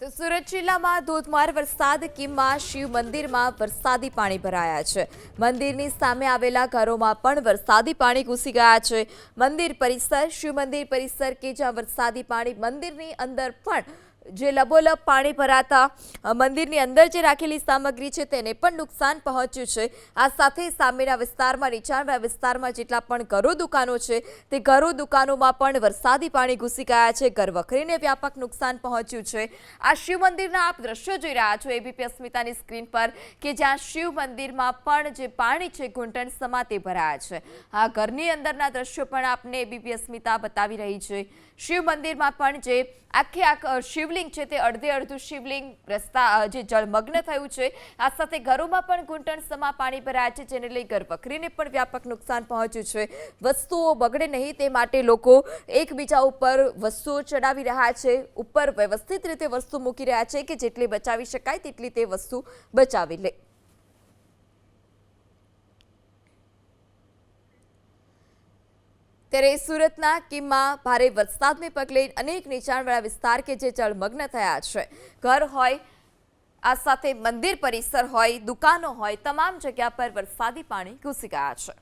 તો સુરત જિલ્લામાં ધોધમાર વરસાદ કીમમાં શિવ મંદિરમાં વરસાદી પાણી ભરાયા છે। મંદિરની સામે આવેલા ઘરોમાં પણ વરસાદી પાણી ઘૂસી ગયા છે। મંદિર પરિસર શિવ મંદિર પરિસર કે જ્યાં વરસાદી પાણી મંદિરની અંદર પણ જે લબોલબ પાણી ભરાતા મંદિરની અંદર જે રાખેલી સામગ્રી છે તેને પણ નુકસાન પહોંચ્યું છે। આ સાથે સામેના વિસ્તારમાં નીચાણવાળા વિસ્તારમાં જેટલા પણ ઘરો દુકાનો છે તે ઘરો દુકાનોમાં પણ વરસાદી પાણી ઘૂસી ગયા છે। ઘર વખરીને વ્યાપક નુકસાન પહોંચ્યું છે। આ શિવ મંદિરના આપ દ્રશ્યો જોઈ રહ્યા છો એબીપી અસ્મિતાની સ્ક્રીન પર કે જ્યાં શિવ મંદિરમાં પણ જે પાણી છે ઘૂંટણ સમા તે ભરાયા છે। આ ઘરની અંદરના દ્રશ્યો પણ આપને એબીપી અસ્મિતા બતાવી રહી છે। શિવ મંદિરમાં પણ જે આખે શિવલિંગ છે તે અડધે અડધું શિવલિંગ રસ્તા જે જળમગ્ન થયું છે। આ સાથે ઘરોમાં પણ ઘૂંટણ સમા પાણી ભરાયા છે જેને લઈ ઘર વખરીને પણ વ્યાપક નુકસાન પહોંચ્યું છે। વસ્તુઓ બગડે નહીં તે માટે લોકો એકબીજા ઉપર વસ્તુઓ ચડાવી રહ્યા છે, ઉપર વ્યવસ્થિત રીતે વસ્તુ મૂકી રહ્યા છે કે જેટલી બચાવી શકાય તેટલી તે વસ્તુ બચાવી લે। ત્યારે સુરતના કીમમાં ભારે વરસાદને પગલે અનેક નીચાણવાળા વિસ્તાર કે જે જળમગ્ન થયા છે। ઘર હોય, આ સાથે મંદિર પરિસર હોય, દુકાનો હોય, તમામ જગ્યા પર વરસાદી પાણી ઘૂસી ગયા છે।